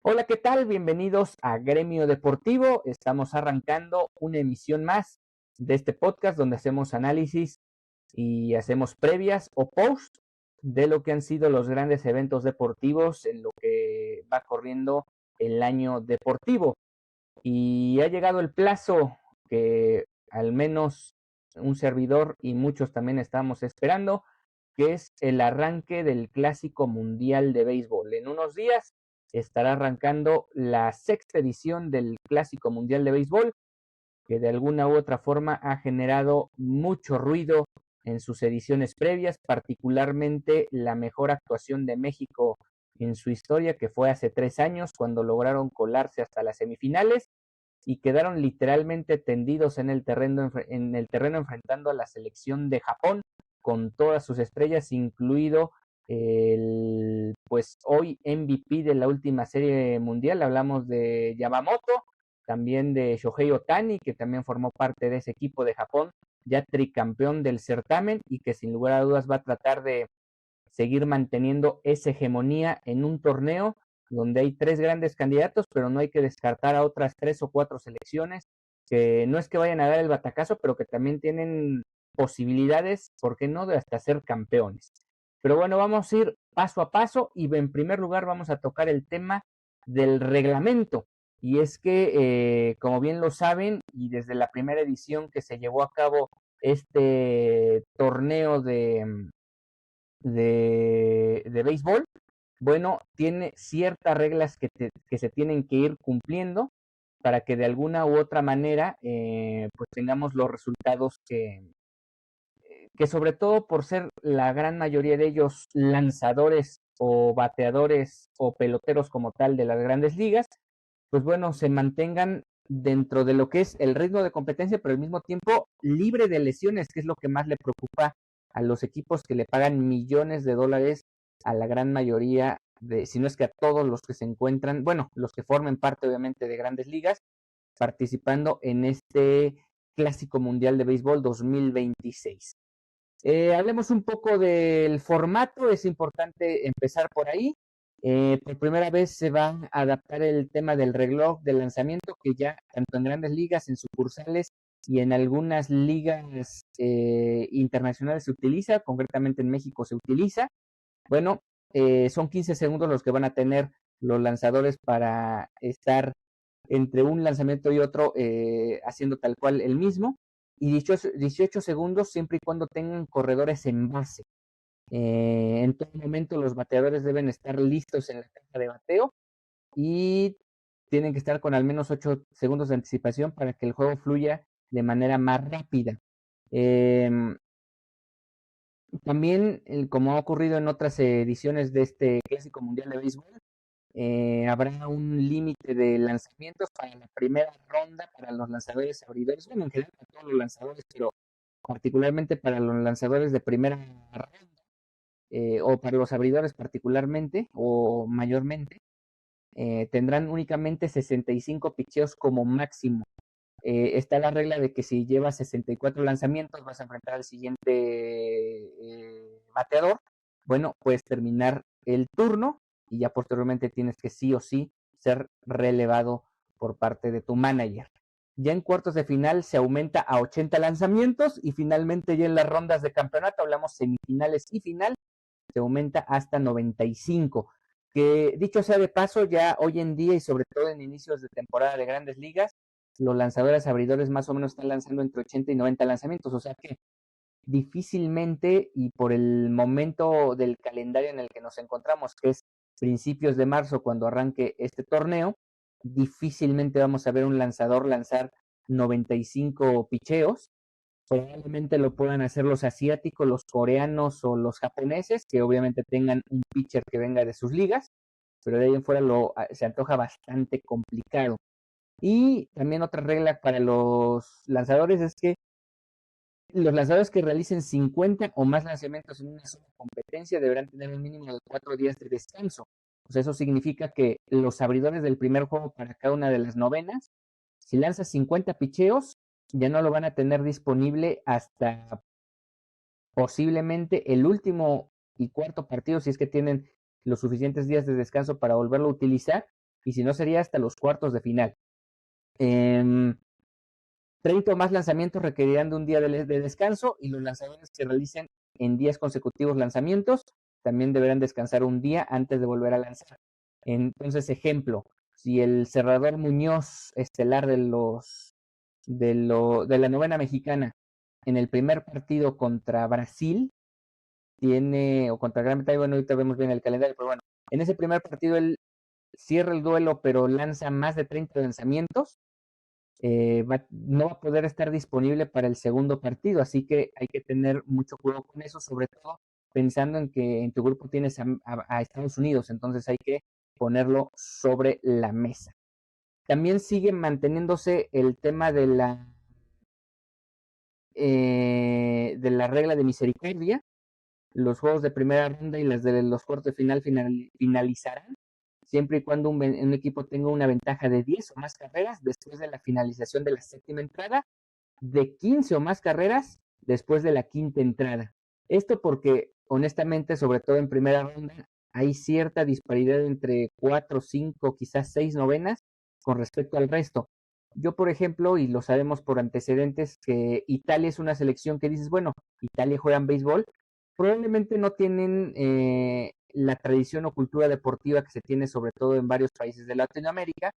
Hola, ¿qué tal? Bienvenidos a Gremio Deportivo. Estamos arrancando una emisión más de este podcast donde hacemos análisis y hacemos previas o post de lo que han sido los grandes eventos deportivos en lo que va corriendo el año deportivo. Y ha llegado el plazo que al menos un servidor y muchos también estamos esperando, que es el arranque del Clásico Mundial de Béisbol. En unos días estará arrancando la sexta edición del Clásico Mundial de Béisbol, que de alguna u otra forma ha generado mucho ruido en sus ediciones previas, particularmente la mejor actuación de México en su historia, que fue hace 3 años, cuando lograron colarse hasta las semifinales y quedaron literalmente tendidos en el terreno enfrentando a la selección de Japón con todas sus estrellas, incluido el pues hoy MVP de la última serie mundial. Hablamos de Yamamoto, también de Shohei Ohtani, que también formó parte de ese equipo de Japón, ya tricampeón del certamen y que sin lugar a dudas va a tratar de seguir manteniendo esa hegemonía en un torneo donde hay tres grandes candidatos, pero no hay que descartar a otras tres o cuatro selecciones que no es que vayan a dar el batacazo, pero que también tienen posibilidades, ¿por qué no?, de hasta ser campeones. Pero bueno, vamos a ir paso a paso y en primer lugar vamos a tocar el tema del reglamento. Y es que, como bien lo saben, y desde la primera edición que se llevó a cabo este torneo de béisbol, bueno, tiene ciertas reglas que se tienen que ir cumpliendo para que de alguna u otra manera pues tengamos los resultados que sobre todo por ser la gran mayoría de ellos lanzadores o bateadores o peloteros como tal de las grandes ligas, pues bueno, se mantengan dentro de lo que es el ritmo de competencia, pero al mismo tiempo libre de lesiones, que es lo que más le preocupa a los equipos que le pagan millones de dólares a la gran mayoría de, si no es que a todos los que se encuentran, bueno, los que formen parte obviamente de grandes ligas, participando en este Clásico Mundial de Béisbol 2026. Hablemos un poco del formato, es importante empezar por ahí. Por primera vez se va a adaptar el tema del reloj de lanzamiento, que ya tanto en grandes ligas, en sucursales y en algunas ligas internacionales se utiliza, concretamente en México se utiliza. Bueno, son 15 segundos los que van a tener los lanzadores para estar entre un lanzamiento y otro haciendo tal cual el mismo, y 18 segundos siempre y cuando tengan corredores en base. En todo momento los bateadores deben estar listos en la caja de bateo y tienen que estar con al menos 8 segundos de anticipación para que el juego fluya de manera más rápida. Eh, También, como ha ocurrido en otras ediciones de este Clásico Mundial de Béisbol, habrá un límite de lanzamientos para la primera ronda para los lanzadores abridores, bueno, en general para todos los lanzadores, pero particularmente para los lanzadores de primera ronda, o para los abridores particularmente o mayormente, tendrán únicamente 65 picheos como máximo. Está la regla de que si llevas 64 lanzamientos vas a enfrentar al siguiente bateador. Bueno, puedes terminar el turno y ya posteriormente tienes que sí o sí ser relevado por parte de tu manager. Ya en cuartos de final se aumenta a 80 lanzamientos y finalmente ya en las rondas de campeonato, hablamos semifinales y final, se aumenta hasta 95. Que dicho sea de paso, ya hoy en día y sobre todo en inicios de temporada de grandes ligas, los lanzadores abridores más o menos están lanzando entre 80 y 90 lanzamientos, o sea que difícilmente y por el momento del calendario en el que nos encontramos, que es principios de marzo cuando arranque este torneo, difícilmente vamos a ver un lanzador lanzar 95 picheos. Probablemente lo puedan hacer los asiáticos, los coreanos o los japoneses, que obviamente tengan un pitcher que venga de sus ligas, pero de ahí en fuera se antoja bastante complicado. Y también otra regla para los lanzadores es que los lanzadores que realicen 50 o más lanzamientos en una sola competencia deberán tener un mínimo de 4 días de descanso. O sea, eso significa que los abridores del primer juego para cada una de las novenas, si lanzas 50 picheos, ya no lo van a tener disponible hasta posiblemente el último y cuarto partido, si es que tienen los suficientes días de descanso para volverlo a utilizar. y si no sería hasta los cuartos de final. 30 o más lanzamientos requerirán de un día de descanso, y los lanzadores que realicen en días consecutivos lanzamientos también deberán descansar un día antes de volver a lanzar. Entonces, ejemplo, si el cerrador Muñoz, estelar de la novena mexicana, en el primer partido contra Brasil o contra Gran Bretaña, bueno, ahorita vemos bien el calendario, pero bueno, en ese primer partido él cierra el duelo, pero lanza más de 30 lanzamientos, no va a poder estar disponible para el segundo partido, así que hay que tener mucho cuidado con eso, sobre todo pensando en que en tu grupo tienes a Estados Unidos, entonces hay que ponerlo sobre la mesa. También sigue manteniéndose el tema de la regla de misericordia. Los juegos de primera ronda y las de los cuartos de final finalizarán siempre y cuando un equipo tenga una ventaja de 10 o más carreras después de la finalización de la séptima entrada, de 15 o más carreras después de la quinta entrada. Esto porque, honestamente, sobre todo en primera ronda, hay cierta disparidad entre 4, 5, quizás 6 novenas con respecto al resto. Yo, por ejemplo, y lo sabemos por antecedentes, que Italia es una selección que dices, bueno, Italia juega en béisbol, probablemente no tienen la tradición o cultura deportiva que se tiene sobre todo en varios países de Latinoamérica,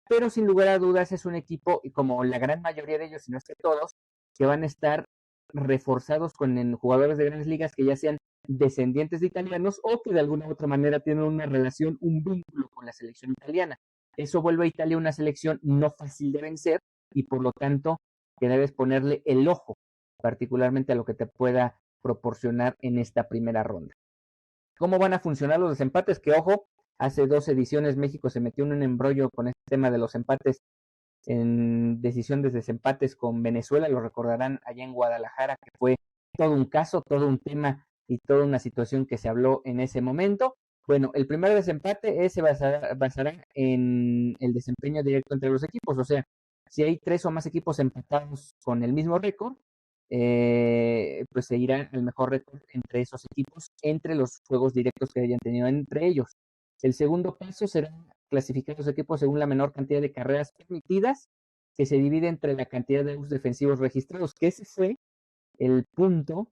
pero sin lugar a dudas es un equipo, y como la gran mayoría de ellos, si no es que todos, que van a estar reforzados con jugadores de grandes ligas que ya sean descendientes de italianos o que de alguna u otra manera tienen una relación, un vínculo con la selección italiana. Eso vuelve a Italia una selección no fácil de vencer, y por lo tanto que debes ponerle el ojo particularmente a lo que te pueda proporcionar en esta primera ronda. ¿Cómo van a funcionar los desempates? Que ojo, hace 2 ediciones México se metió en un embrollo con este tema de los empates en decisión de desempates con Venezuela, lo recordarán allá en Guadalajara, que fue todo un caso, todo un tema y toda una situación que se habló en ese momento. Bueno, el primer desempate se basará en el desempeño directo entre los equipos, o sea, si hay 3 o más equipos empatados con el mismo récord, pues se irá al mejor récord entre esos equipos, entre los juegos directos que hayan tenido entre ellos. El segundo paso será clasificar los equipos según la menor cantidad de carreras permitidas, que se divide entre la cantidad de outs defensivos registrados, que ese fue el punto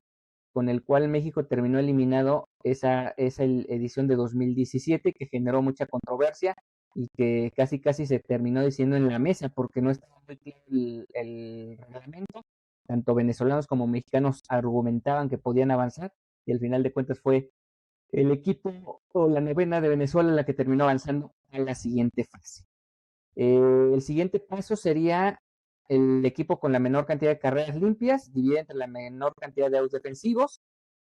con el cual México terminó eliminado esa edición de 2017, que generó mucha controversia y que casi casi se terminó diciendo en la mesa porque no estaba muy claro el reglamento. Tanto venezolanos como mexicanos argumentaban que podían avanzar, y al final de cuentas fue el equipo o la novena de Venezuela la que terminó avanzando a la siguiente fase. El siguiente paso sería el equipo con la menor cantidad de carreras limpias, divide entre la menor cantidad de outs defensivos.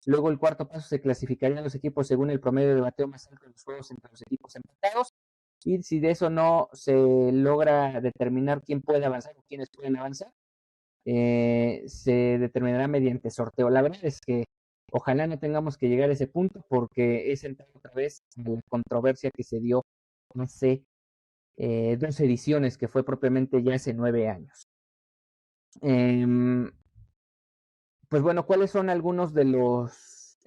Luego el cuarto paso se clasificarían los equipos según el promedio de bateo más alto de los juegos entre los equipos empatados. Y si de eso no se logra determinar quién puede avanzar o quiénes pueden avanzar, se determinará mediante sorteo. La verdad es que ojalá no tengamos que llegar a ese punto, porque es entrar otra vez en la controversia que se dio hace 2 ediciones, que fue propiamente ya hace 9 años. Pues bueno, ¿cuáles son algunos de los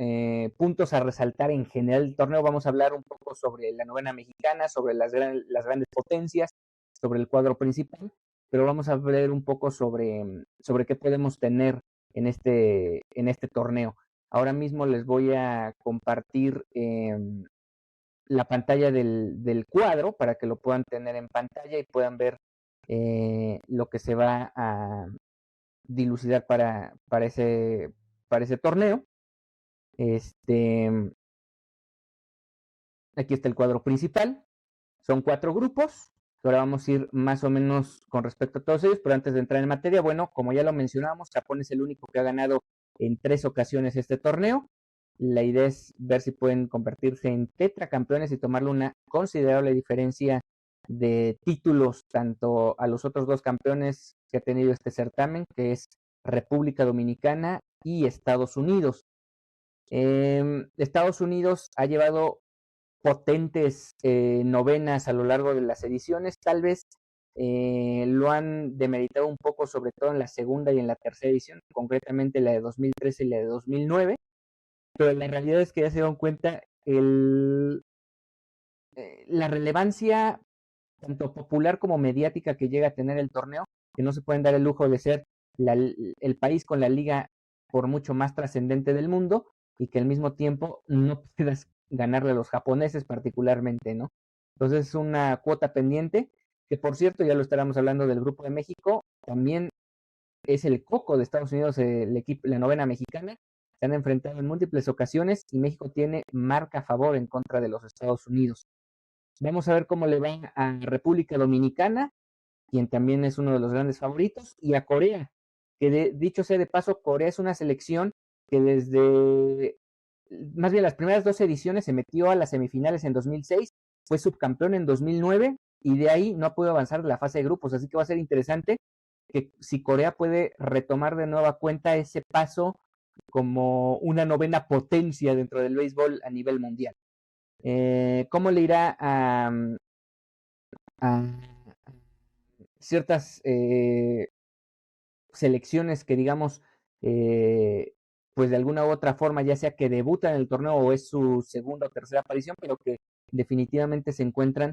puntos a resaltar en general del torneo? Vamos a hablar un poco sobre la novena mexicana, sobre las grandes potencias, sobre el cuadro principal, pero vamos a ver un poco sobre qué podemos tener en este torneo. Ahora mismo les voy a compartir la pantalla del cuadro para que lo puedan tener en pantalla y puedan ver lo que se va a dilucidar para ese torneo. Aquí está el cuadro principal. Son 4 grupos. Ahora vamos a ir más o menos con respecto a todos ellos, pero antes de entrar en materia, bueno, como ya lo mencionamos, Japón es el único que ha ganado en 3 ocasiones este torneo. La idea es ver si pueden convertirse en tetracampeones y tomarle una considerable diferencia de títulos tanto a los otros 2 campeones que ha tenido este certamen, que es República Dominicana y Estados Unidos. Estados Unidos ha llevado potentes novenas a lo largo de las ediciones, tal vez lo han demeritado un poco, sobre todo en la segunda y en la tercera edición, concretamente la de 2013 y la de 2009, pero la realidad es que ya se dieron cuenta la relevancia tanto popular como mediática que llega a tener el torneo, que no se pueden dar el lujo de ser el país con la liga por mucho más trascendente del mundo y que al mismo tiempo no puedas ganarle a los japoneses particularmente, ¿no? Entonces es una cuota pendiente, que por cierto, ya lo estaremos hablando del Grupo de México, también es el coco de Estados Unidos, el equipo, la novena mexicana, se han enfrentado en múltiples ocasiones y México tiene marca a favor en contra de los Estados Unidos. Vamos a ver cómo le va a República Dominicana, quien también es uno de los grandes favoritos, y a Corea, que dicho sea de paso, Corea es una selección que desde, más bien las primeras dos ediciones se metió a las semifinales en 2006, fue subcampeón en 2009 y de ahí no ha podido avanzar de la fase de grupos, así que va a ser interesante que si Corea puede retomar de nueva cuenta ese paso como una novena potencia dentro del béisbol a nivel mundial. ¿Cómo le irá a ciertas selecciones que digamos, pues de alguna u otra forma, ya sea que debutan en el torneo o es su segunda o tercera aparición, pero que definitivamente se encuentran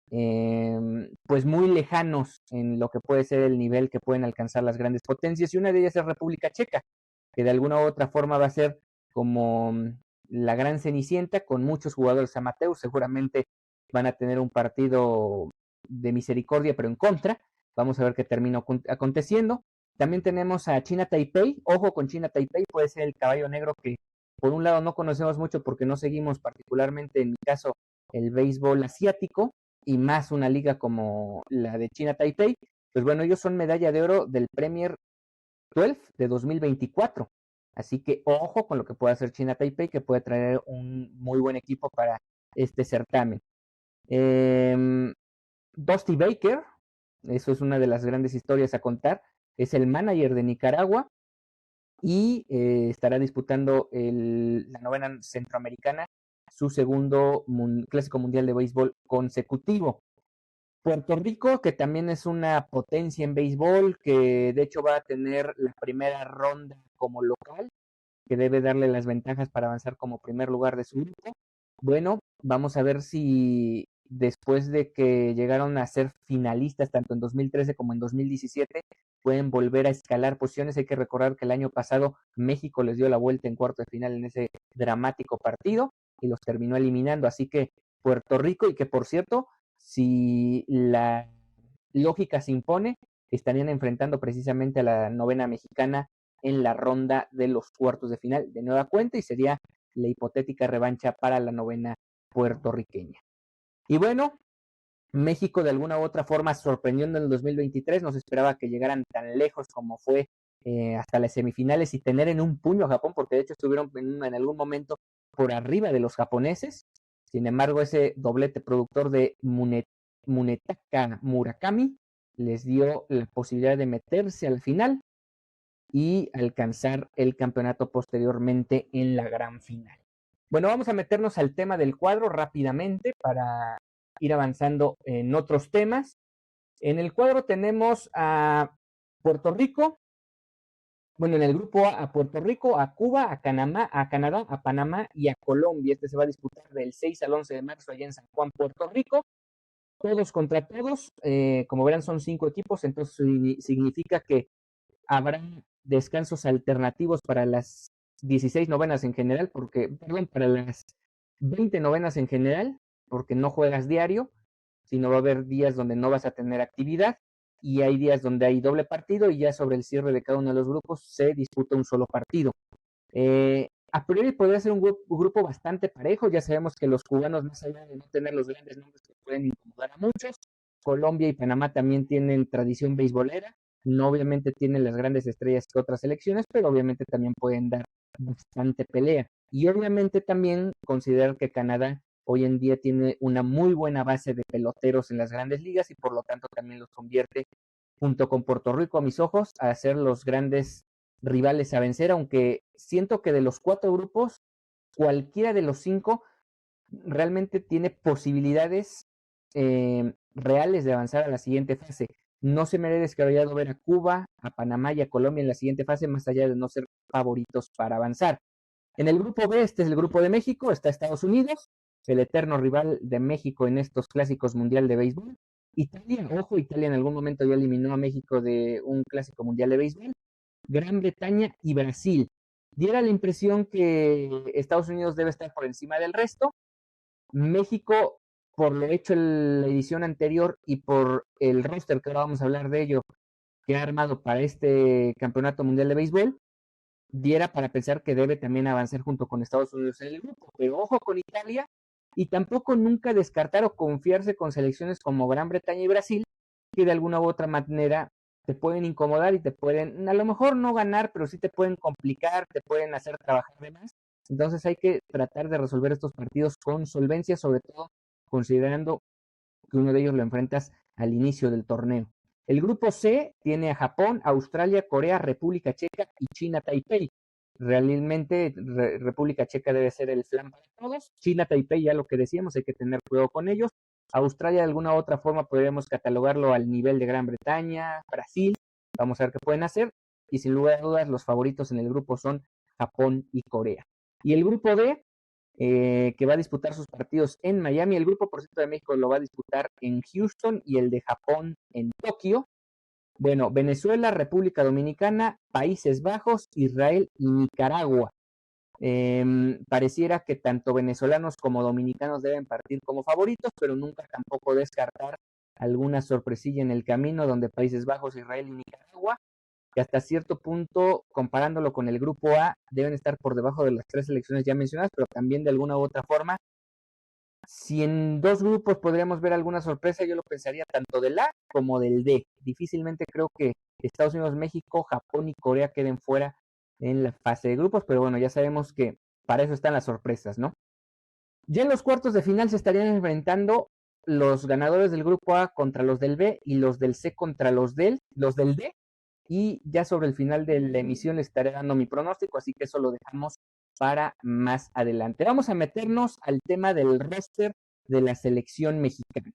pues muy lejanos en lo que puede ser el nivel que pueden alcanzar las grandes potencias, y una de ellas es República Checa, que de alguna u otra forma va a ser como la gran cenicienta con muchos jugadores amateurs, seguramente van a tener un partido de misericordia pero en contra, vamos a ver qué termina aconteciendo. También tenemos a China Taipei, ojo con China Taipei, puede ser el caballo negro que por un lado no conocemos mucho porque no seguimos particularmente en mi caso el béisbol asiático y más una liga como la de China Taipei, pues bueno, ellos son medalla de oro del Premier 12 de 2024, así que ojo con lo que puede hacer China Taipei, que puede traer un muy buen equipo para este certamen. Dusty Baker, eso es una de las grandes historias a contar, es el manager de Nicaragua y estará disputando la novena centroamericana, su segundo clásico mundial de béisbol consecutivo. Puerto Rico, que también es una potencia en béisbol, que de hecho va a tener la primera ronda como local, que debe darle las ventajas para avanzar como primer lugar de su grupo. Bueno, vamos a ver si después de que llegaron a ser finalistas tanto en 2013 como en 2017, pueden volver a escalar posiciones. Hay que recordar que el año pasado México les dio la vuelta en cuarto de final en ese dramático partido y los terminó eliminando. Así que Puerto Rico, y que por cierto, si la lógica se impone, estarían enfrentando precisamente a la novena mexicana en la ronda de los cuartos de final de nueva cuenta y sería la hipotética revancha para la novena puertorriqueña. Y bueno, México de alguna u otra forma sorprendió en el 2023, no se esperaba que llegaran tan lejos como fue hasta las semifinales y tener en un puño a Japón, porque de hecho estuvieron en algún momento por arriba de los japoneses. Sin embargo, ese doblete productor de Munetaka Murakami les dio la posibilidad de meterse al final y alcanzar el campeonato posteriormente en la gran final. Bueno, vamos a meternos al tema del cuadro rápidamente para ir avanzando en otros temas. En el cuadro tenemos a Puerto Rico, bueno, en el grupo A Puerto Rico, a Cuba, a Canadá, a Panamá y a Colombia. Este se va a disputar del 6 al 11 de marzo allá en San Juan, Puerto Rico. Todos contra todos, como verán son 5 equipos, entonces significa que habrá descansos alternativos para las 16 novenas en general, perdón, para las 20 novenas en general, porque no juegas diario, sino va a haber días donde no vas a tener actividad y hay días donde hay doble partido y ya sobre el cierre de cada uno de los grupos se disputa un solo partido. A priori podría ser un grupo bastante parejo, ya sabemos que los cubanos, más allá de no tener los grandes nombres que pueden incomodar a muchos, Colombia y Panamá también tienen tradición beisbolera, no obviamente tienen las grandes estrellas que otras selecciones, pero obviamente también pueden dar bastante pelea. Y obviamente también considerar que Canadá hoy en día tiene una muy buena base de peloteros en las grandes ligas y por lo tanto también los convierte, junto con Puerto Rico a mis ojos, a ser los grandes rivales a vencer, aunque siento que de los 4 grupos, cualquiera de los 5 realmente tiene posibilidades reales de avanzar a la siguiente fase. No se me ha descabellado ver a Cuba, a Panamá y a Colombia en la siguiente fase, más allá de no ser favoritos para avanzar. En el grupo B, este es el grupo de México, está Estados Unidos, el eterno rival de México en estos clásicos mundial de béisbol. Italia, ojo, Italia en algún momento ya eliminó a México de un clásico mundial de béisbol. Gran Bretaña y Brasil. Diera la impresión que Estados Unidos debe estar por encima del resto. México, por lo hecho en la edición anterior y por el roster, que ahora vamos a hablar de ello, que ha armado para este campeonato mundial de béisbol, diera para pensar que debe también avanzar junto con Estados Unidos en el grupo. Pero ojo con Italia, y tampoco nunca descartar o confiarse con selecciones como Gran Bretaña y Brasil, que de alguna u otra manera te pueden incomodar y te pueden, a lo mejor no ganar, pero sí te pueden complicar, te pueden hacer trabajar de más. Entonces hay que tratar de resolver estos partidos con solvencia, sobre todo considerando que uno de ellos lo enfrentas al inicio del torneo. El grupo C tiene a Japón, Australia, Corea, República Checa y China Taipei. Realmente República Checa debe ser el flan para todos. China Taipei, ya lo que decíamos, hay que tener cuidado con ellos. Australia de alguna u otra forma podríamos catalogarlo al nivel de Gran Bretaña, Brasil. Vamos a ver qué pueden hacer. Y sin lugar a dudas, los favoritos en el grupo son Japón y Corea. Y el grupo D, que va a disputar sus partidos en Miami. El grupo, por cierto, de México lo va a disputar en Houston y el de Japón en Tokio. Bueno, Venezuela, República Dominicana, Países Bajos, Israel y Nicaragua. Pareciera que tanto venezolanos como dominicanos deben partir como favoritos, pero nunca tampoco descartar alguna sorpresilla en el camino donde Países Bajos, Israel y Nicaragua, que hasta cierto punto, comparándolo con el grupo A, deben estar por debajo de las tres selecciones ya mencionadas, pero también de alguna u otra forma, si en dos grupos podríamos ver alguna sorpresa, yo lo pensaría tanto del A como del D. Difícilmente creo que Estados Unidos, México, Japón y Corea queden fuera en la fase de grupos, pero bueno, ya sabemos que para eso están las sorpresas, ¿no? Ya en los cuartos de final se estarían enfrentando los ganadores del grupo A contra los del B y los del C contra los del D. Y ya sobre el final de la emisión les estaré dando mi pronóstico, así que eso lo dejamos para más adelante. Vamos a meternos al tema del roster de la selección mexicana.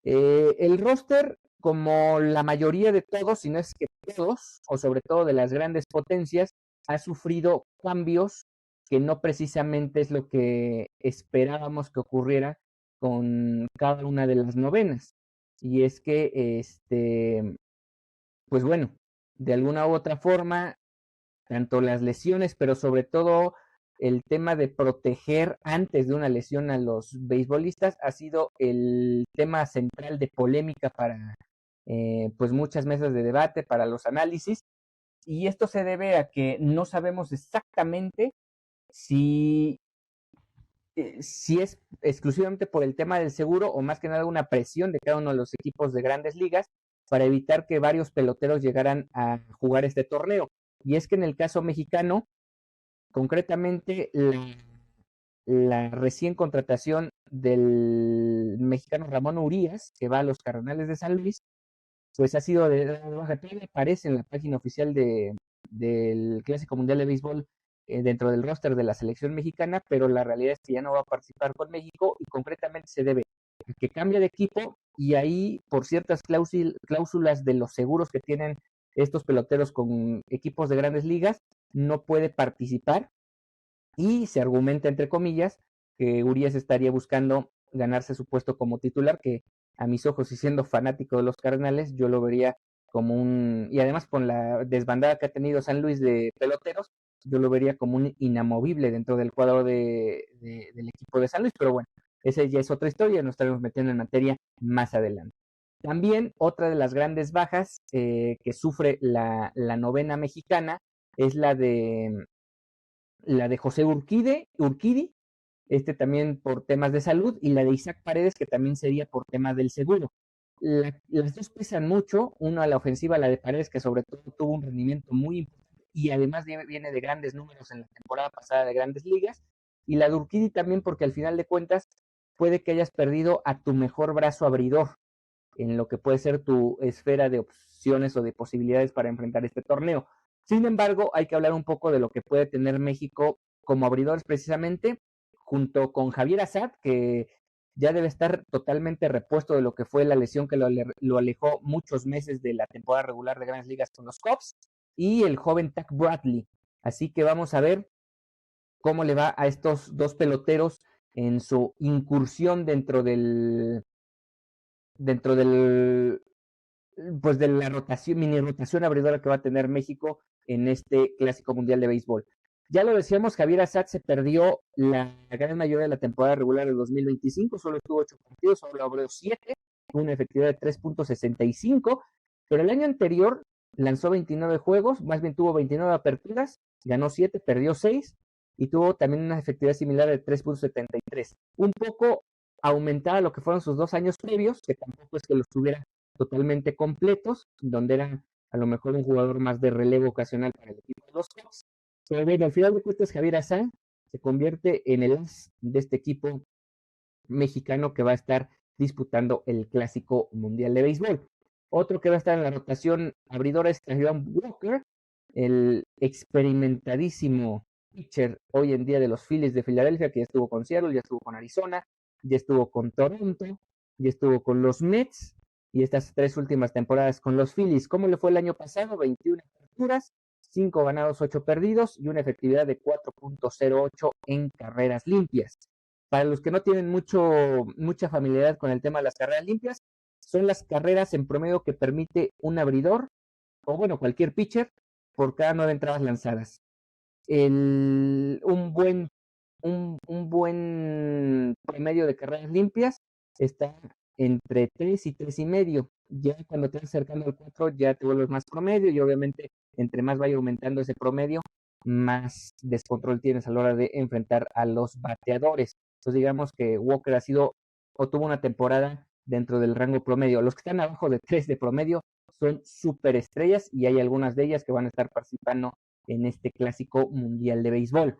El roster, como la mayoría de todos, si no es que todos, o sobre todo de las grandes potencias, ha sufrido cambios que no precisamente es lo que esperábamos que ocurriera con cada una de las novenas. Y es que, pues bueno, de alguna u otra forma, tanto las lesiones, pero sobre todo el tema de proteger antes de una lesión a los beisbolistas ha sido el tema central de polémica para pues muchas mesas de debate, para los análisis, y esto se debe a que no sabemos exactamente si, si es exclusivamente por el tema del seguro o más que nada una presión de cada uno de los equipos de grandes ligas para evitar que varios peloteros llegaran a jugar este torneo. Y es que en el caso mexicano, concretamente la recién contratación del mexicano Ramón Urias, que va a los Cardenales de San Luis, pues ha sido de baja. Todavía aparece en la página oficial del Clásico Mundial de Béisbol dentro del roster de la selección mexicana, pero la realidad es que ya no va a participar con México y concretamente se debe a que cambia de equipo y ahí por ciertas cláusulas de los seguros que tienen estos peloteros con equipos de grandes ligas, no puede participar y se argumenta, entre comillas, que Urias estaría buscando ganarse su puesto como titular, que a mis ojos y siendo fanático de los Cardenales, yo lo vería como un, y además con la desbandada que ha tenido San Luis de peloteros, yo lo vería como un inamovible dentro del cuadro del equipo de San Luis, pero bueno, esa ya es otra historia, nos estaremos metiendo en materia más adelante. También otra de las grandes bajas que sufre la novena mexicana es la de José Urquidi, también por temas de salud, y la de Isaac Paredes, que también sería por temas del seguro. Las dos pesan mucho, una a la ofensiva, la de Paredes, que sobre todo tuvo un rendimiento muy importante y además viene de grandes números en la temporada pasada de grandes ligas, y la de Urquidi también porque al final de cuentas puede que hayas perdido a tu mejor brazo abridor en lo que puede ser tu esfera de opciones o de posibilidades para enfrentar este torneo. Sin embargo, hay que hablar un poco de lo que puede tener México como abridores precisamente, junto con Javier Assad, que ya debe estar totalmente repuesto de lo que fue la lesión que lo alejó muchos meses de la temporada regular de Grandes Ligas con los Cubs, y el joven Tack Bradley. Así que vamos a ver cómo le va a estos dos peloteros en su incursión dentro dentro del, pues de la rotación, mini rotación abridora que va a tener México en este Clásico Mundial de Béisbol. Ya lo decíamos, Javier Assad se perdió la gran mayoría de la temporada regular de 2025, solo tuvo 8 partidos, solo abrió 7, una efectividad de 3.65, pero el año anterior lanzó 29 juegos, más bien tuvo 29 aperturas, ganó 7, perdió 6 y tuvo también una efectividad similar de 3.73, un poco aumentada a lo que fueron sus 2 años previos, que tampoco es que los tuviera totalmente completos, donde era a lo mejor un jugador más de relevo ocasional para el equipo de los Cubs. Pero bueno, al final de cuentas, Javier Assad se convierte en el as de este equipo mexicano que va a estar disputando el Clásico Mundial de Béisbol. Otro que va a estar en la rotación abridora es Taijuan Walker, el experimentadísimo pitcher hoy en día de los Phillies de Filadelfia, que ya estuvo con Seattle, ya estuvo con Arizona, ya estuvo con Toronto, ya estuvo con los Mets y estas 3 últimas temporadas con los Phillies. ¿Cómo le fue el año pasado? 21 aperturas, 5 ganados, 8 perdidos y una efectividad de 4.08 en carreras limpias. Para los que no tienen mucha familiaridad con el tema de las carreras limpias, son las carreras en promedio que permite un abridor, o bueno, cualquier pitcher, por cada 9 entradas lanzadas. Un buen promedio de carreras limpias está entre 3 y 3.5. Ya cuando te vas acercando al 4 ya te vuelves más promedio y obviamente entre más vaya aumentando ese promedio, más descontrol tienes a la hora de enfrentar a los bateadores. Entonces digamos que Walker ha sido o tuvo una temporada dentro del rango promedio. Los que están abajo de 3 de promedio son superestrellas y hay algunas de ellas que van a estar participando en este Clásico Mundial de Béisbol.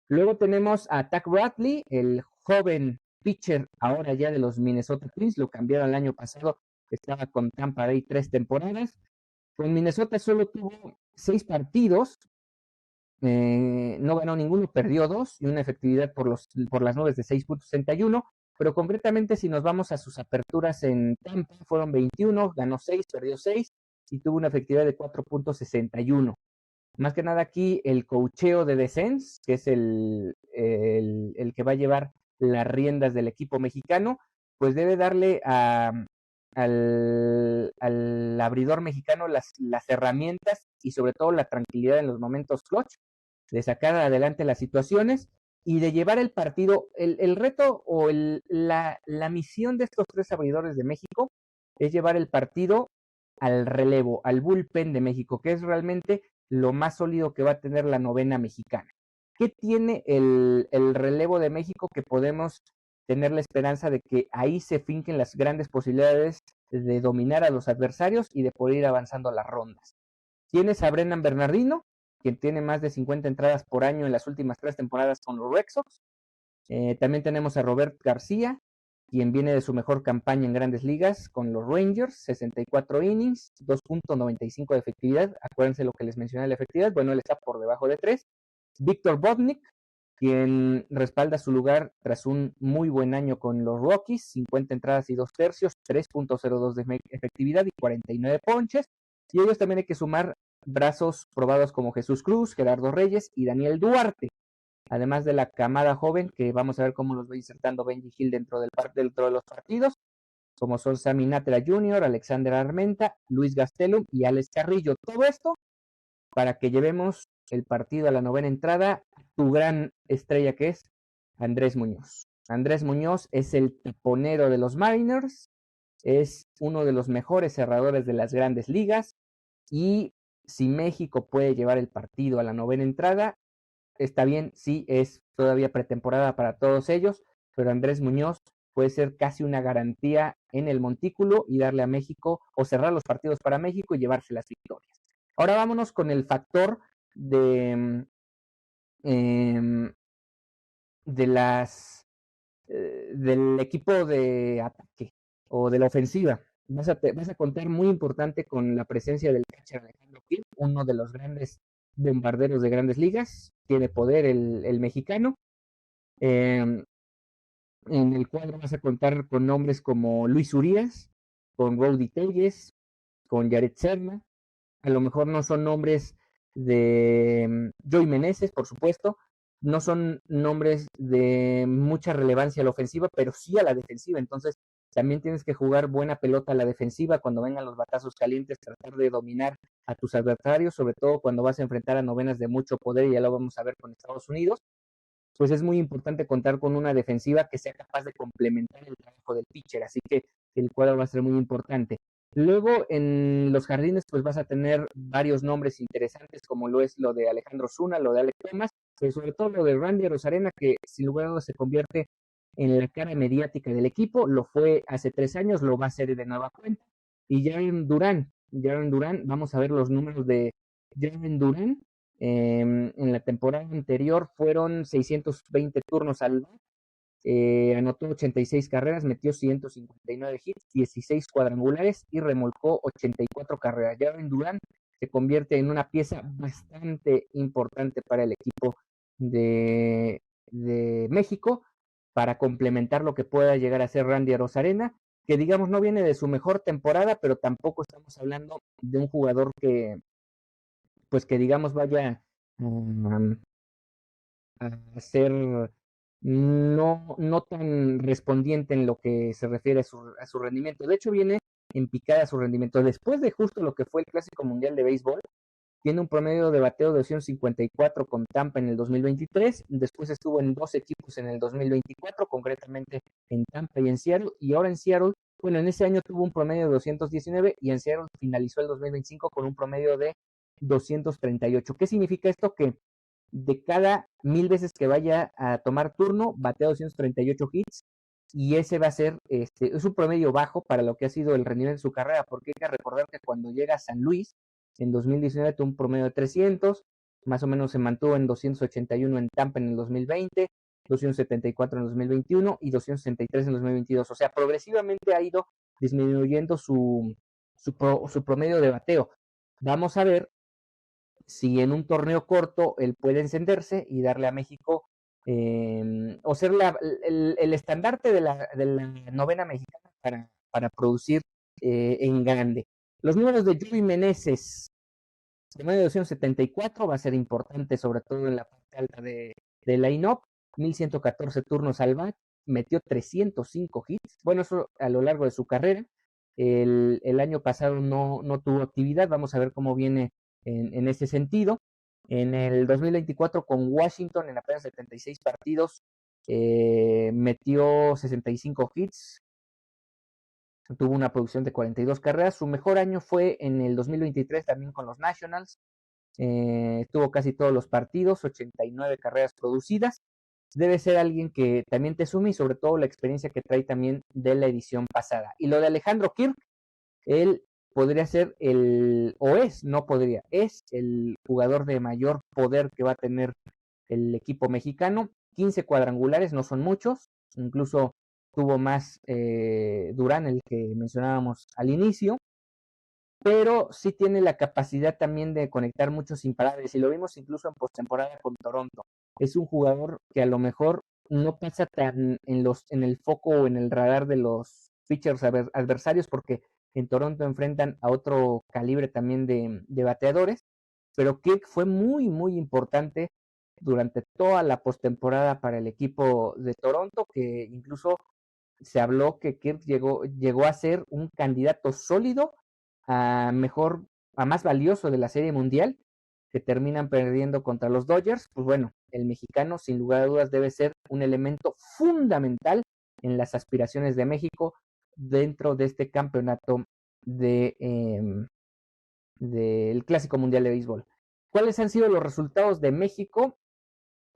Luego tenemos a Tack Bradley, el joven pitcher ahora ya de los Minnesota Twins, lo cambiaron el año pasado, estaba con Tampa Bay 3 temporadas. Con Minnesota solo tuvo 6 partidos, no ganó ninguno, perdió 2 y una efectividad por las nubes de 6.61, pero concretamente si nos vamos a sus aperturas en Tampa, fueron 21, ganó 6, perdió 6 y tuvo una efectividad de 4.61. Más que nada aquí el coacheo de Descens, que es el que va a llevar las riendas del equipo mexicano, pues debe darle al abridor mexicano las herramientas y sobre todo la tranquilidad en los momentos clutch, de sacar adelante las situaciones y de llevar el partido. El reto o la misión de estos 3 abridores de México es llevar el partido al relevo, al bullpen de México, que es realmente lo más sólido que va a tener la novena mexicana. ¿Qué tiene el relevo de México que podemos tener la esperanza de que ahí se finquen las grandes posibilidades de dominar a los adversarios y de poder ir avanzando a las rondas? Tienes a Brennan Bernardino, quien tiene más de 50 entradas por año en las últimas 3 temporadas con los Red Sox. También tenemos a Robert García, quien viene de su mejor campaña en grandes ligas con los Rangers, 64 innings, 2.95 de efectividad. Acuérdense lo que les mencioné de la efectividad. Bueno, él está por debajo de 3. Víctor Bodnik, quien respalda su lugar tras un muy buen año con los Rockies, 50 entradas y 2 tercios, 3.02 de efectividad y 49 ponches. Y ellos también hay que sumar brazos probados como Jesús Cruz, Gerardo Reyes y Daniel Duarte, además de la camada joven que vamos a ver cómo los va insertando Benji Hill dentro de los partidos, como son Sammy Natera Jr., Alexander Armenta, Luis Gastelum y Alex Carrillo. Todo esto para que llevemos el partido a la novena entrada, tu gran estrella que es Andrés Muñoz. Andrés Muñoz es el taponero de los Mariners, es uno de los mejores cerradores de las grandes ligas y si México puede llevar el partido a la novena entrada, está bien, sí, es todavía pretemporada para todos ellos, pero Andrés Muñoz puede ser casi una garantía en el montículo y darle a México o cerrar los partidos para México y llevarse las victorias. Ahora vámonos con el factor eh, de del equipo de ataque o de la ofensiva. Vas a contar muy importante con la presencia del catcher Alejandro Kirk, uno de los grandes bombarderos de grandes ligas. Tiene poder el mexicano. Eh, en el cuadro vas a contar con nombres como Luis Urias, con Rowdy Telles, con Jared Serna. A lo mejor no son nombres de Joey Meneses, por supuesto, no son nombres de mucha relevancia a la ofensiva, pero sí a la defensiva. Entonces, También tienes que jugar buena pelota a la defensiva cuando vengan los batazos calientes, tratar de dominar a tus adversarios, sobre todo cuando vas a enfrentar a novenas de mucho poder, y ya lo vamos a ver con Estados Unidos. Pues es muy importante contar con una defensiva que sea capaz de complementar el trabajo del pitcher, así que el cuadro va a ser muy importante. Luego en los jardines pues vas a tener varios nombres interesantes, como lo es lo de Alejandro Zuna, lo de Alex Thomas, pero sobre todo lo de Randy Arozarena, que sin lugar a dudas se convierte en la cara mediática del equipo. Lo fue hace 3 años, lo va a hacer de nueva cuenta. Y Jaren Durán, vamos a ver los números de Jaren Durán. En la temporada anterior fueron 620 turnos al bat, anotó 86 carreras, metió 159 hits, 16 cuadrangulares y remolcó 84 carreras. Jaren Durán se convierte en una pieza bastante importante para el equipo de México, para complementar lo que pueda llegar a ser Randy Arozarena, que digamos no viene de su mejor temporada, pero tampoco estamos hablando de un jugador que, pues que digamos vaya um, a ser no tan respondiente en lo que se refiere a su rendimiento. De hecho, viene en picada su rendimiento. Después de justo lo que fue el Clásico Mundial de Béisbol, tiene un promedio de bateo de 254 con Tampa en el 2023. Después estuvo en dos equipos en el 2024, concretamente en Tampa y en Seattle. Y ahora en Seattle, bueno, en ese año tuvo un promedio de 219 y en Seattle finalizó el 2025 con un promedio de 238. ¿Qué significa esto? Que de cada 1000 veces que vaya a tomar turno, batea 238 hits, y ese va a ser, es un promedio bajo para lo que ha sido el rendimiento de su carrera, porque hay que recordar que cuando llega a San Luis, en 2019 tuvo un promedio de 300, más o menos se mantuvo en 281 en Tampa en el 2020, 274 en el 2021 y 263 en el 2022. O sea, progresivamente ha ido disminuyendo su promedio de bateo. Vamos a ver si en un torneo corto él puede encenderse y darle a México, o ser el estandarte de la novena mexicana para producir en grande. Los números de Yuri Meneses, promedio de 274, va a ser importante, sobre todo en la parte alta de line-up. 1114 turnos al bat, metió 305 hits. Bueno, eso a lo largo de su carrera. El año pasado no tuvo actividad. Vamos a ver cómo viene en ese sentido. En el 2024 con Washington, en apenas 76 partidos, metió 65 hits, tuvo una producción de 42 carreras. Su mejor año fue en el 2023 también con los Nationals. Tuvo casi todos los partidos, 89 carreras producidas. Debe ser alguien que también te sume, y sobre todo la experiencia que trae también de la edición pasada. Y lo de Alejandro Kirk, él podría ser o es, no podría, es el jugador de mayor poder que va a tener el equipo mexicano. 15 cuadrangulares, no son muchos, incluso tuvo más Durán, el que mencionábamos al inicio, pero sí tiene la capacidad también de conectar muchos imparables, y lo vimos incluso en postemporada con Toronto. Es un jugador que a lo mejor no pasa tan en el foco o en el radar de los pitchers adversarios, porque en Toronto enfrentan a otro calibre también de bateadores, pero Kirk fue muy, muy importante durante toda la postemporada para el equipo de Toronto, que incluso se habló que Kirk llegó a ser un candidato sólido a mejor, a más valioso de la Serie Mundial, que terminan perdiendo contra los Dodgers. Pues bueno, el mexicano sin lugar a dudas debe ser un elemento fundamental en las aspiraciones de México dentro de este campeonato del Clásico Mundial de Béisbol. ¿Cuáles han sido los resultados de México?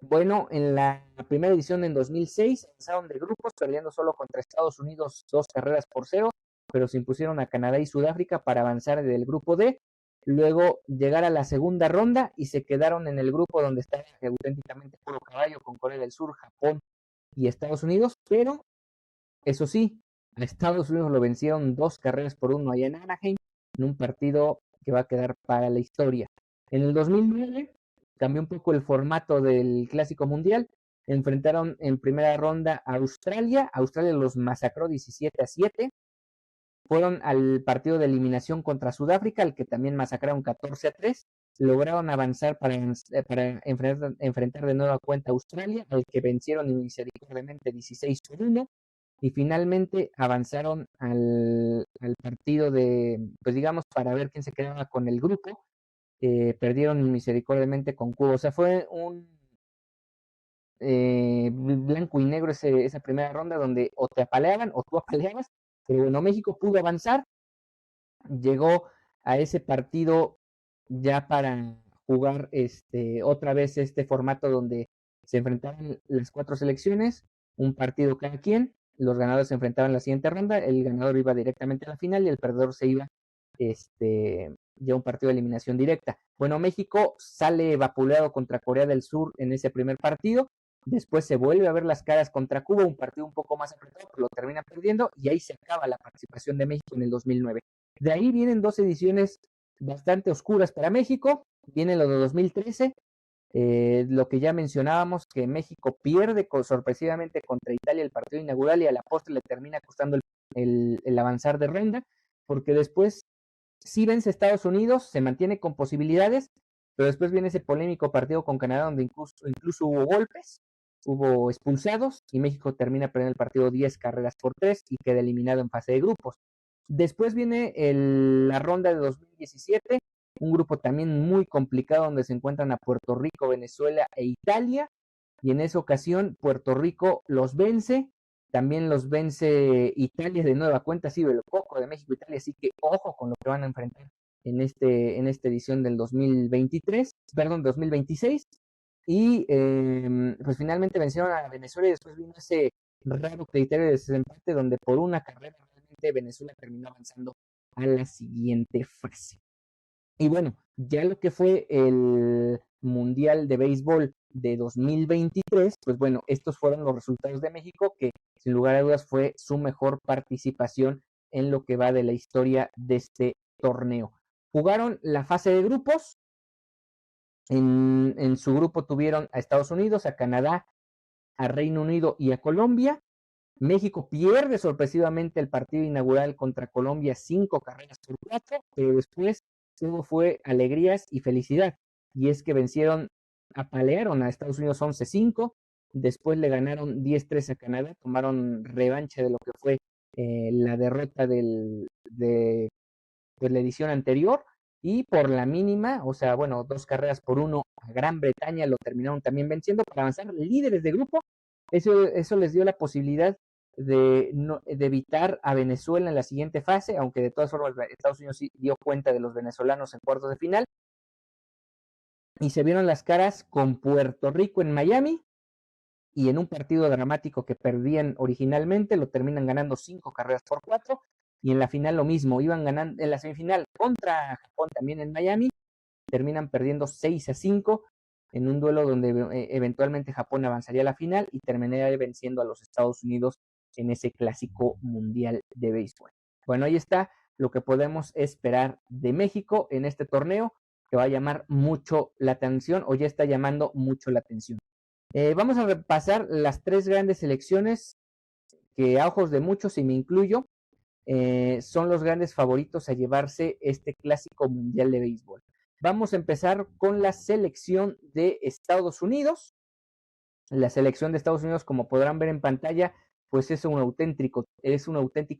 Bueno, en la primera edición en 2006 avanzaron de grupos, perdiendo solo contra Estados Unidos 2 carreras por 0, pero se impusieron a Canadá y Sudáfrica para avanzar del grupo D. Luego llegar a la segunda ronda y se quedaron en el grupo donde está auténticamente puro caballo, con Corea del Sur, Japón y Estados Unidos, pero eso sí, a Estados Unidos lo vencieron 2 carreras por 1 allá en Anaheim, en un partido que va a quedar para la historia. En el 2009 cambió un poco el formato del Clásico Mundial. Enfrentaron en primera ronda a Australia. Australia los masacró 17-7. Fueron al partido de eliminación contra Sudáfrica, al que también masacraron 14-3. Lograron avanzar para enfrentar de nueva cuenta a Australia, al que vencieron misericordiamente 16-1. y finalmente avanzaron al partido pues digamos, para ver quién se quedaba con el grupo. Perdieron misericordiamente con Cuba. O sea, fue un blanco y negro esa primera ronda donde o te apaleaban o tú apaleabas, pero bueno, México pudo avanzar, llegó a ese partido ya para jugar otra vez este formato donde se enfrentaban las 4 selecciones, un partido cada quien, los ganadores se enfrentaban en la siguiente ronda, el ganador iba directamente a la final y el perdedor se iba ya a un partido de eliminación directa. Bueno, México sale vapuleado contra Corea del Sur en ese primer partido, después se vuelve a ver las caras contra Cuba, un partido un poco más apretado, pero lo termina perdiendo y ahí se acaba la participación de México en el 2009. De ahí vienen 2 ediciones bastante oscuras para México. Viene lo de 2013, lo que ya mencionábamos, que México pierde sorpresivamente contra Italia el partido inaugural y a la postre le termina costando el avanzar de ronda, porque después sí vence a Estados Unidos, se mantiene con posibilidades, pero después viene ese polémico partido con Canadá donde incluso hubo golpes, hubo expulsados y México termina perdiendo el partido 10 carreras por 3 y queda eliminado en fase de grupos. Después viene la ronda de 2017, un grupo también muy complicado donde se encuentran a Puerto Rico, Venezuela e Italia, y en esa ocasión Puerto Rico los vence, también los vence Italia de nueva cuenta, sí, el coco de México e Italia, así que ojo con lo que van a enfrentar en esta edición del 2023, perdón, 2026, y pues finalmente vencieron a Venezuela y después vino ese raro criterio de desempate donde por una carrera realmente Venezuela terminó avanzando a la siguiente fase. Y bueno, ya lo que fue el Mundial de Béisbol de 2023, pues bueno, estos fueron los resultados de México, que sin lugar a dudas fue su mejor participación en lo que va de la historia de este torneo. Jugaron la fase de grupos, en su grupo tuvieron a Estados Unidos, a Canadá, a Reino Unido y a Colombia. México pierde sorpresivamente el partido inaugural contra Colombia 5 carreras por 4, pero después todo fue alegrías y felicidad. Y es que apalearon a Estados Unidos 11-5, después le ganaron 10-3 a Canadá, tomaron revancha de lo que fue la derrota de la edición anterior, y por la mínima, o sea, bueno, 2 carreras por 1 a Gran Bretaña lo terminaron también venciendo para avanzar líderes de grupo. Eso les dio la posibilidad de evitar a Venezuela en la siguiente fase, aunque de todas formas Estados Unidos sí dio cuenta de los venezolanos en cuartos de final, y se vieron las caras con Puerto Rico en Miami, y en un partido dramático que perdían originalmente, lo terminan ganando 5 carreras por 4, y en la final lo mismo, iban ganando en la semifinal contra Japón también en Miami, terminan perdiendo 6-5 en un duelo donde eventualmente Japón avanzaría a la final y terminaría venciendo a los Estados Unidos en ese clásico mundial de béisbol. Bueno, ahí está lo que podemos esperar de México en este torneo, que va a llamar mucho la atención, o ya está llamando mucho la atención. Vamos a repasar las 3 grandes selecciones que a ojos de muchos, y me incluyo, son los grandes favoritos a llevarse este clásico mundial de béisbol. Vamos a empezar con la selección de Estados Unidos. La selección de Estados Unidos, como podrán ver en pantalla, pues es un auténtico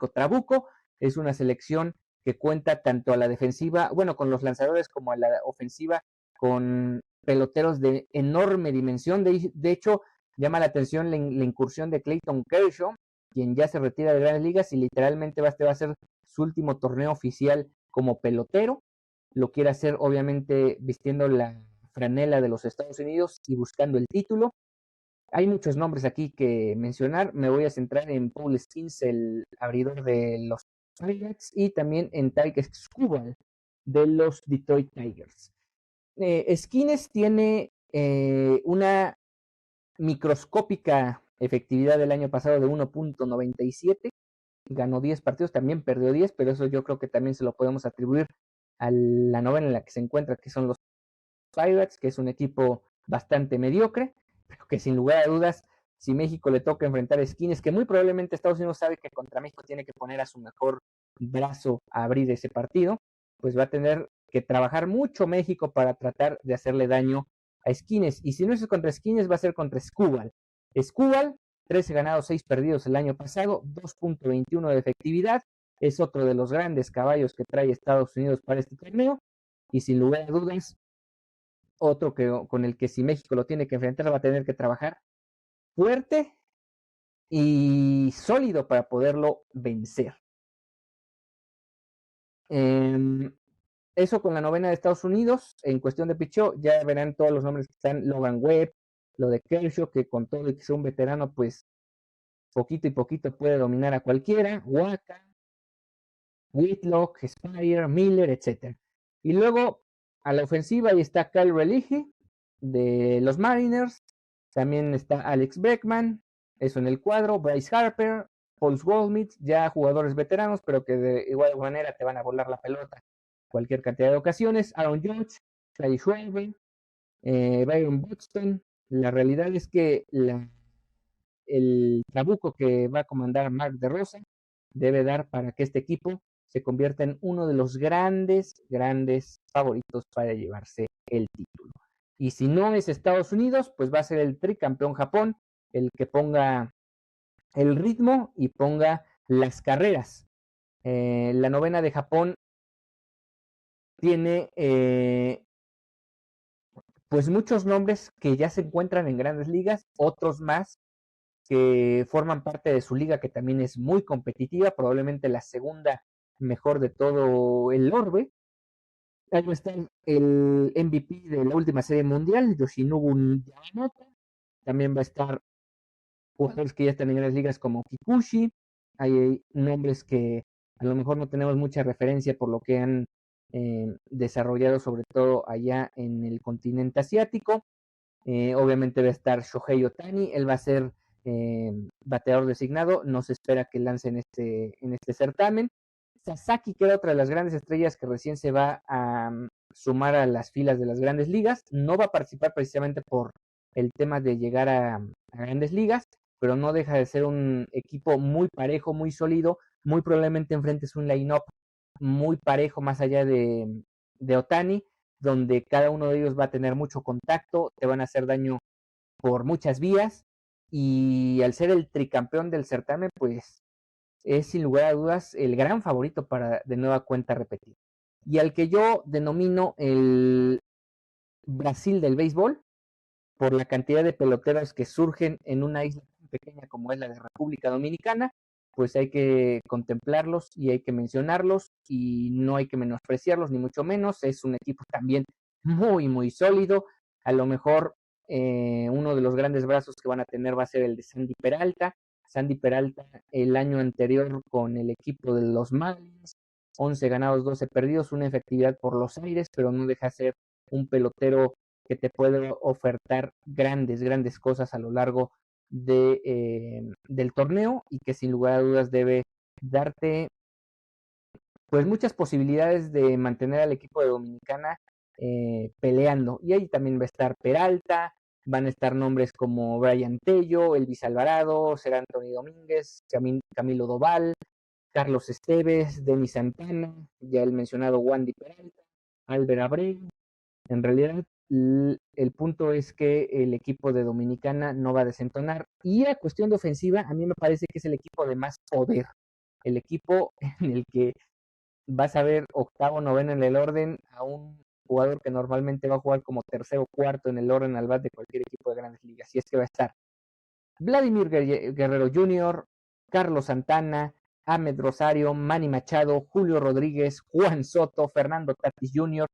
trabuco. Es una selección que cuenta tanto a la defensiva, bueno, con los lanzadores, como a la ofensiva, con peloteros de enorme dimensión. De hecho, llama la atención la incursión de Clayton Kershaw, quien ya se retira de Grandes Ligas y literalmente este va a ser su último torneo oficial como pelotero. Lo quiere hacer obviamente vistiendo la franela de los Estados Unidos y buscando el título. Hay muchos nombres aquí que mencionar. Me voy a centrar en Paul Skeens, el abridor de los Pirates, y también en Tyke Skubal de los Detroit Tigers. Skeens tiene una microscópica efectividad del año pasado de 1.97. Ganó 10 partidos, también perdió 10, pero eso yo creo que también se lo podemos atribuir a la novena en la que se encuentra, que son los Pirates, que es un equipo bastante mediocre, pero que sin lugar a dudas, si México le toca enfrentar a Skeens, que muy probablemente Estados Unidos sabe que contra México tiene que poner a su mejor brazo a abrir ese partido, pues va a tener que trabajar mucho México para tratar de hacerle daño a Skeens. Y si no es contra Skeens, va a ser contra Skubal. Skubal, 13 ganados, 6 perdidos el año pasado, 2.21 de efectividad. Es otro de los grandes caballos que trae Estados Unidos para este torneo. Y sin lugar a dudas, otro con el que si México lo tiene que enfrentar va a tener que trabajar fuerte y sólido para poderlo vencer. Eso con la novena de Estados Unidos. En cuestión de picheo, ya verán todos los nombres que están: Logan Webb, lo de Kershaw, que con todo y que sea un veterano, pues poquito y poquito puede dominar a cualquiera. Waka, Whitlock, Spire, Miller, etc. Y luego a la ofensiva ahí está Kyle Relige de los Mariners. También está Alex Bregman, eso en el cuadro. Bryce Harper, Paul Goldschmidt, ya jugadores veteranos, pero que de igual manera te van a volar la pelota cualquier cantidad de ocasiones. Aaron Judge, Kyle Schwarber, Byron Buxton. La realidad es que el trabuco que va a comandar Mark DeRosa debe dar para que este equipo se convierta en uno de los grandes favoritos para llevarse el título. Y si no es Estados Unidos, pues va a ser el tricampeón Japón el que ponga el ritmo y ponga las carreras. La novena de Japón tiene pues muchos nombres que ya se encuentran en grandes ligas, otros más que forman parte de su liga, que también es muy competitiva, probablemente la segunda mejor de todo el orbe. Ahí va a estar el MVP de la última serie mundial, Yoshinobu Yamamoto. También va a estar jugadores que ya están en grandes ligas como Kikuchi. Hay nombres que a lo mejor no tenemos mucha referencia por lo que han desarrollado, sobre todo allá en el continente asiático. Obviamente va a estar Shohei Ohtani, él va a ser bateador designado, no se espera que lance en este certamen. Sasaki, que era otra de las grandes estrellas que recién se va a sumar a las filas de las grandes ligas, no va a participar precisamente por el tema de llegar a grandes ligas, pero no deja de ser un equipo muy parejo, muy sólido. Muy probablemente enfrentes un line-up muy parejo más allá de Ohtani, donde cada uno de ellos va a tener mucho contacto, te van a hacer daño por muchas vías, y al ser el tricampeón del certamen, pues es sin lugar a dudas el gran favorito para de nueva cuenta repetir. Y al que yo denomino el Brasil del béisbol, por la cantidad de peloteros que surgen en una isla tan pequeña como es la de República Dominicana, pues hay que contemplarlos y hay que mencionarlos y no hay que menospreciarlos, ni mucho menos. Es un equipo también muy sólido. A lo mejor uno de los grandes brazos que van a tener va a ser el de Sandy Peralta. Sandy Peralta el año anterior con el equipo de los Marlins, 11 ganados, 12 perdidos, una efectividad por los aires, pero no deja de ser un pelotero que te puede ofertar grandes cosas a lo largo del torneo, y que sin lugar a dudas debe darte pues muchas posibilidades de mantener al equipo de Dominicana peleando. Y ahí también va a estar Peralta, van a estar nombres como Brian Tello, Elvis Alvarado, Ser Anthony Domínguez, Camilo Doval, Carlos Esteves, Denis Santana, ya el mencionado Wandy Peralta, Albert Abreu. En realidad, el punto es que el equipo de Dominicana no va a desentonar. Y a cuestión de ofensiva, a mí me parece que es el equipo de más poder. El equipo en el que vas a ver octavo, noveno en el orden a un jugador que normalmente va a jugar como tercero o cuarto en el orden al bat de cualquier equipo de grandes ligas. Y es que va a estar Vladimir Guerrero Jr., Carlos Santana, Ahmed Rosario, Manny Machado, Julio Rodríguez, Juan Soto, Fernando Tatis Jr.,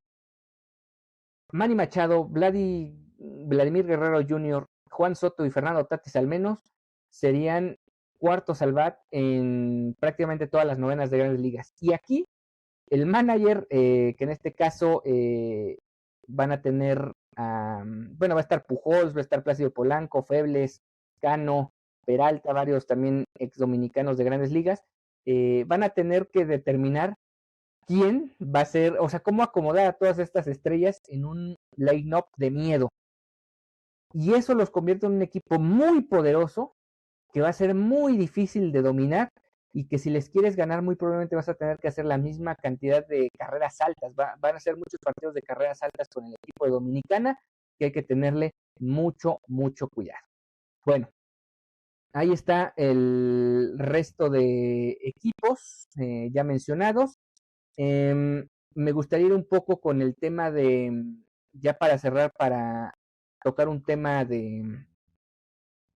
Manny Machado, Vladimir Guerrero Jr., Juan Soto y Fernando Tatis al menos serían cuartos al bat en prácticamente todas las novenas de grandes ligas. Y aquí el manager, que en este caso van a tener, bueno, va a estar Pujols, va a estar Plácido Polanco, Febles, Cano, Peralta, varios también ex dominicanos de grandes ligas, van a tener que determinar quién va a ser, o sea, cómo acomodar a todas estas estrellas en un line-up de miedo. Y eso los convierte en un equipo muy poderoso, que va a ser muy difícil de dominar, y que si les quieres ganar muy probablemente vas a tener que hacer la misma cantidad de carreras altas. Van a ser muchos partidos de carreras altas con el equipo de Dominicana, que hay que tenerle mucho cuidado. Bueno, ahí está el resto de equipos ya mencionados. Me gustaría ir un poco con el tema de, ya para cerrar, para tocar un tema de,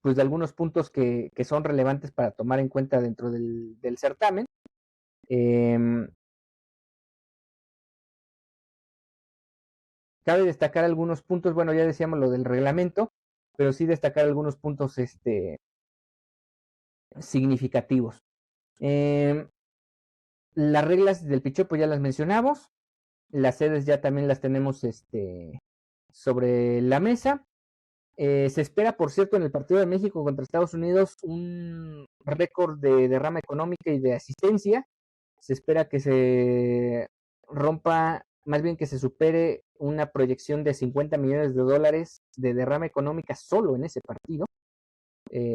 pues de algunos puntos que son relevantes para tomar en cuenta dentro del certamen. Eh, Cabe destacar algunos puntos, bueno, ya decíamos lo del reglamento, pero sí destacar algunos puntos significativos. Eh, las reglas del pitcher, pues ya las mencionamos. Las sedes ya también las tenemos sobre la mesa. Se espera, por cierto, en el partido de México contra Estados Unidos un récord de derrama económica y de asistencia. Se espera que se rompa, más bien que se supere una proyección de 50 millones de dólares de derrama económica solo en ese partido.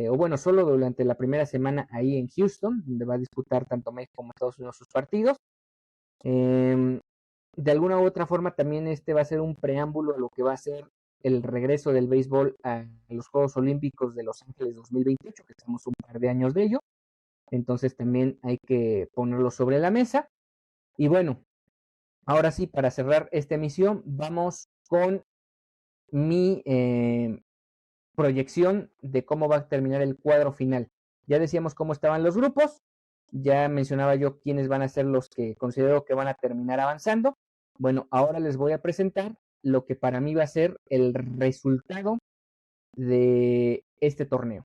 O bueno, solo durante la primera semana ahí en Houston, donde va a disputar tanto México como Estados Unidos sus partidos. De alguna u otra forma también este va a ser un preámbulo a lo que va a ser el regreso del béisbol a los Juegos Olímpicos de Los Ángeles 2028, que estamos un par de años de ello. Entonces también hay que ponerlo sobre la mesa. Y bueno, ahora sí, para cerrar esta emisión, vamos con mi proyección de cómo va a terminar el cuadro final. Ya decíamos cómo estaban los grupos, ya mencionaba yo quiénes van a ser los que considero que van a terminar avanzando. Bueno, ahora les voy a presentar lo que para mí va a ser el resultado de este torneo.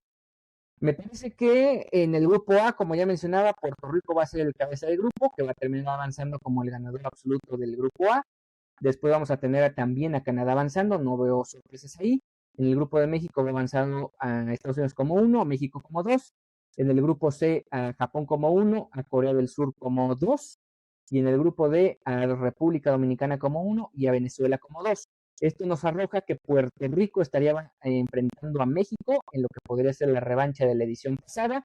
Me parece que en el grupo A, como ya mencionaba, Puerto Rico va a ser el cabeza de grupo, que va a terminar avanzando como el ganador absoluto del grupo A. Después vamos a tener también a Canadá avanzando, no veo sorpresas ahí. En el grupo de México va avanzando a Estados Unidos como 1, a México como 2. En el grupo C a Japón como 1, a Corea del Sur como 2. Y en el grupo D a República Dominicana como 1 y a Venezuela como 2. Esto nos arroja que Puerto Rico estaría enfrentando a México en lo que podría ser la revancha de la edición pasada,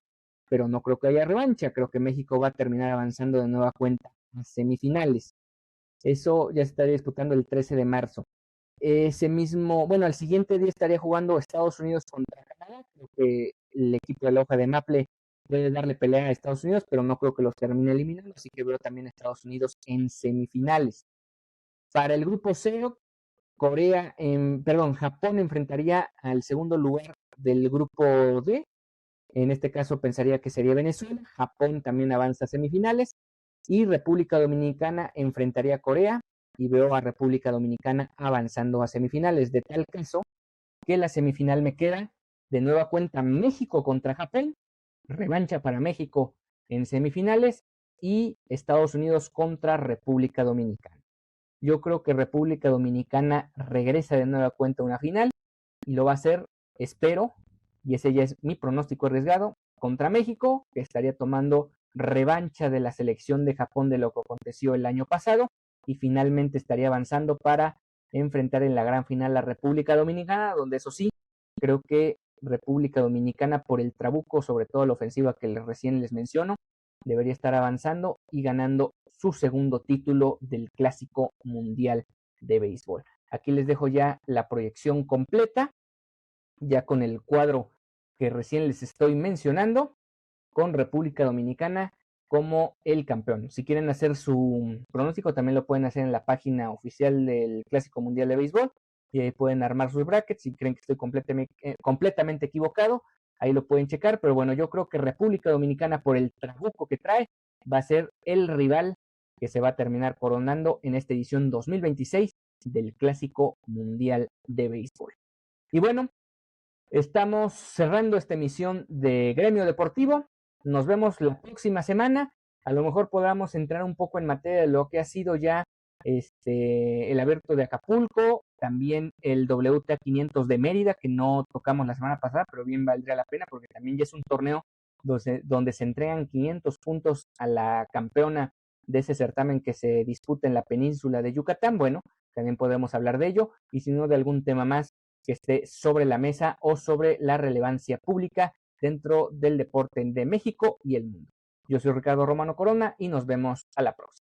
pero no creo que haya revancha, creo que México va a terminar avanzando de nueva cuenta a semifinales. Eso ya se estaría disputando el 13 de marzo. Ese mismo, bueno, al siguiente día estaría jugando Estados Unidos contra Canadá. Creo que el equipo de la hoja de Maple puede darle pelea a Estados Unidos, pero no creo que los termine eliminando, así que veo también a Estados Unidos en semifinales. Para el grupo C, Japón enfrentaría al segundo lugar del grupo D. En este caso pensaría que sería Venezuela. Japón también avanza a semifinales. Y República Dominicana enfrentaría a Corea. Y veo a República Dominicana avanzando a semifinales. De tal caso que la semifinal me queda de nueva cuenta México contra Japón. Revancha para México en semifinales. Y Estados Unidos contra República Dominicana. Yo creo que República Dominicana regresa de nueva cuenta a una final y lo va a hacer, espero, y ese ya es mi pronóstico arriesgado, contra México, que estaría tomando revancha de la selección de Japón de lo que aconteció el año pasado y finalmente estaría avanzando para enfrentar en la gran final a República Dominicana, donde eso sí, creo que República Dominicana por el trabuco, sobre todo la ofensiva que recién les menciono, debería estar avanzando y ganando su segundo título del Clásico Mundial de Béisbol. Aquí les dejo ya la proyección completa, ya con el cuadro que recién les estoy mencionando, con República Dominicana como el campeón. Si quieren hacer su pronóstico, también lo pueden hacer en la página oficial del Clásico Mundial de Béisbol y ahí pueden armar sus brackets. Si creen que estoy completamente equivocado, ahí lo pueden checar. Pero bueno, yo creo que República Dominicana, por el trabuco que trae, va a ser el rival que se va a terminar coronando en esta edición 2026 del Clásico Mundial de Béisbol. Y bueno, estamos cerrando esta emisión de Gremio Deportivo. Nos vemos la próxima semana. A lo mejor podamos entrar un poco en materia de lo que ha sido ya el Abierto de Acapulco, también el WTA 500 de Mérida, que no tocamos la semana pasada, pero bien valdría la pena porque también ya es un torneo donde se entregan 500 puntos a la campeona de ese certamen que se disputa en la península de Yucatán. Bueno, también podemos hablar de ello y si no de algún tema más que esté sobre la mesa o sobre la relevancia pública dentro del deporte de México y el mundo. Yo soy Ricardo Romano Corona y nos vemos a la próxima.